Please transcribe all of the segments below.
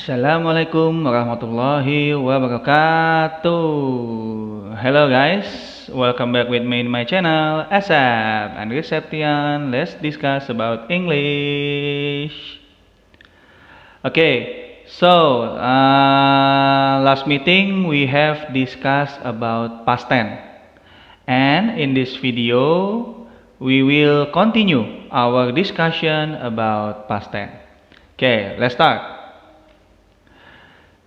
Assalamualaikum warahmatullahi wabarakatuh. Hello guys, welcome back with me in my channel Asap and Septian. Let's discuss about English. Okay, so last meeting we have discussed about past tense, and in this video we will continue our discussion about past tense. Okay, let's start.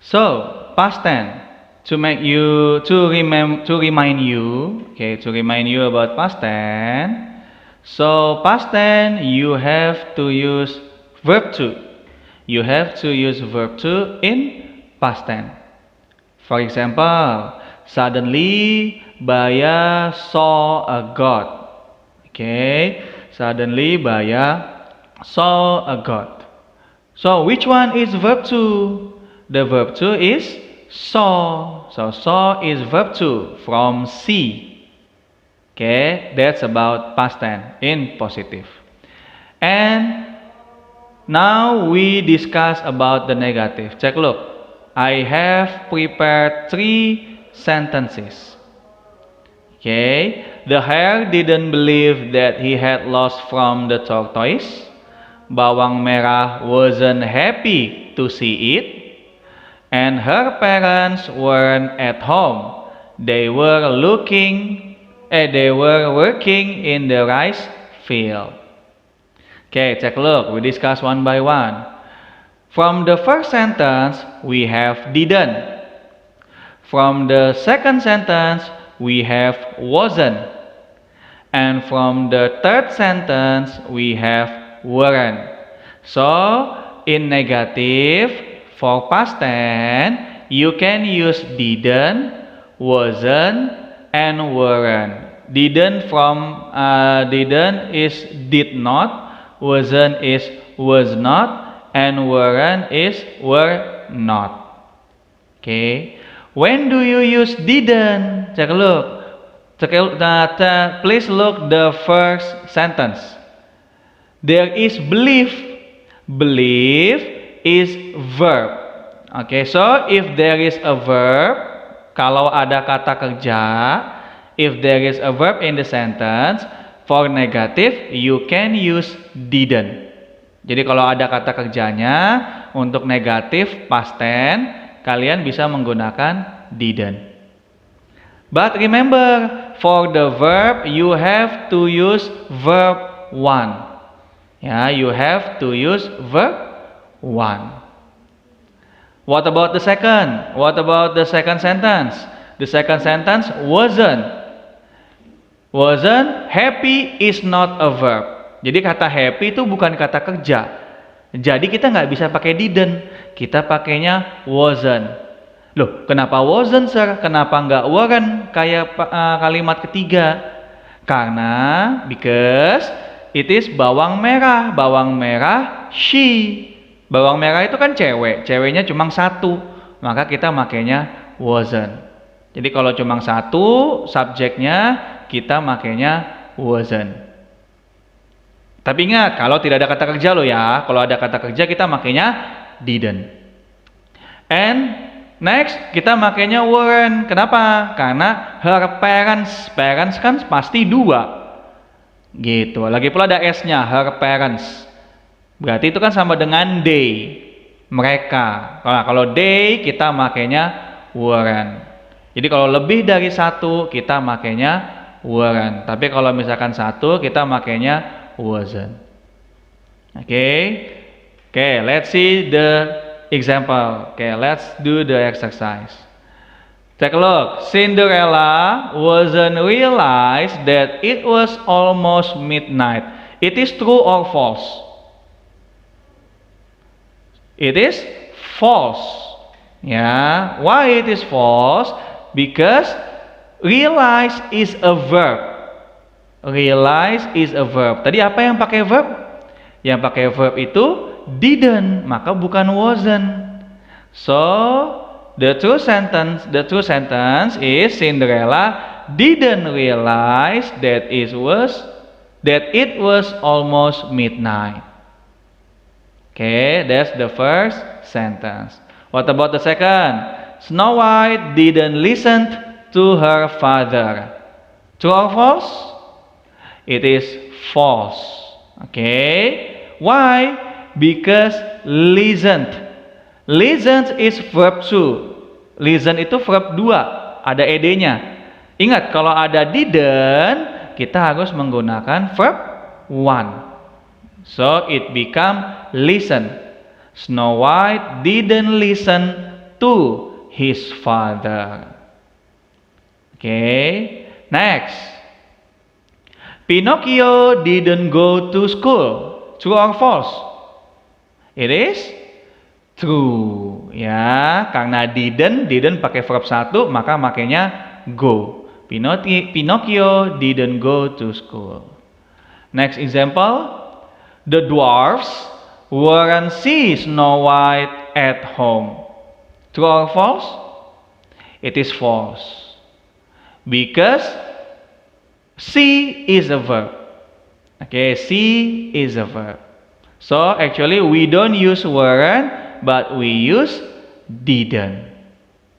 So, past tense to remind you about past tense. So, past tense you have to use verb to. You have to use verb to in past tense. For example, suddenly Baya saw a god. Okay, suddenly Baya saw a god. So, which one is verb to? The verb to is saw. So saw is verb to from see. Okay, that's about past tense in positive. And now we discuss about the negative. Check look. I have prepared 3 sentences. Okay, the hare didn't believe that he had lost from the tortoise. Bawang merah wasn't happy to see it. And her parents weren't at home. They were working in the rice field. Okay, take a look. We discuss one by one. From the first sentence, we have didn't. From the second sentence, we have wasn't. And from the third sentence, we have weren't. So, in negative, for past tense, you can use didn't, wasn't, and weren't. Didn't is did not, wasn't is was not, and weren't is were not. Okay. When do you use didn't? Take a look. Please look the first sentence. There is belief. Belief is verb. Okay, so if there is a verb, kalau ada kata kerja, if there is a verb in the sentence, for negative you can use didn't. Jadi kalau ada kata kerjanya untuk negatif past tense, kalian bisa menggunakan didn't. But remember, for the verb you have to use verb 1. Ya, you have to use verb 1. What about the second? What about the second sentence? The second sentence wasn't. Wasn't, happy is not a verb. Jadi kata happy itu bukan kata kerja. Jadi kita nggak bisa pakai didn't. Kita pakainya wasn't. Loh, kenapa wasn't, sir? Kenapa nggak weren't kayak kalimat ketiga? Karena because it is bawang merah. Bawang merah she. Bawang merah itu kan cewek, ceweknya cuma satu, maka kita makainya wasn't. Jadi kalau cuma satu subjeknya, kita makainya wasn't. Tapi ingat, kalau tidak ada kata kerja loh ya, kalau ada kata kerja kita makainya didn't. And next kita makainya weren't. Kenapa? Karena her parents, parents kan pasti 2. Gitu. Lagi pula ada s-nya, her parents. Berarti itu kan sama dengan they, mereka. Kalau they kita makainya weren't. Jadi kalau lebih dari 1 kita makainya weren't. Tapi kalau misalkan 1 kita makainya wasn't. Okay, let's see the example. Okay, let's do the exercise. Take a look. Cinderella wasn't realized that it was almost midnight. It is true or false? It is false. Ya, why it is false? Because realize is a verb. Realize is a verb. Tadi apa yang pakai verb? Yang pakai verb itu didn't, maka bukan wasn't. So, the true sentence is Cinderella didn't realize that it was almost midnight. Okay, that's the first sentence. What about the second? Snow White didn't listen to her father. True or false? It is false. Okay. Why? Because listened. Listened is verb 2. Listen itu verb 2. Ada ed-nya. Ingat, kalau ada didn't, kita harus menggunakan verb 1. So, it become listen. Snow White didn't listen to his father. Okay. Next. Pinocchio didn't go to school. True or false? It is true. Ya, karena didn't pakai verb 1, maka makanya go. Pinocchio didn't go to school. Next example. The dwarfs weren't see Snow White at home. True or false? It is false. Because see is a verb. Okay, see is a verb. So actually we don't use weren't, but we use didn't.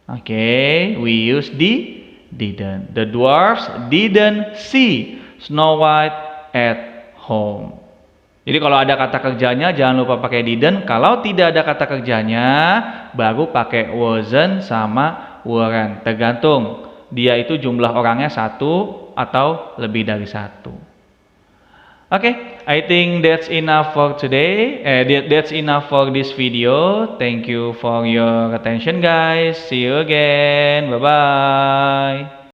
Okay, we use didn't. The dwarfs didn't see Snow White at home. Jadi kalau ada kata kerjanya jangan lupa pakai didn't. Kalau tidak ada kata kerjanya baru pakai wasn't sama weren't. Tergantung dia itu jumlah orangnya 1 atau lebih dari 1. Okay, I think that's enough for today. That's enough for this video. Thank you for your attention, guys. See you again. Bye bye.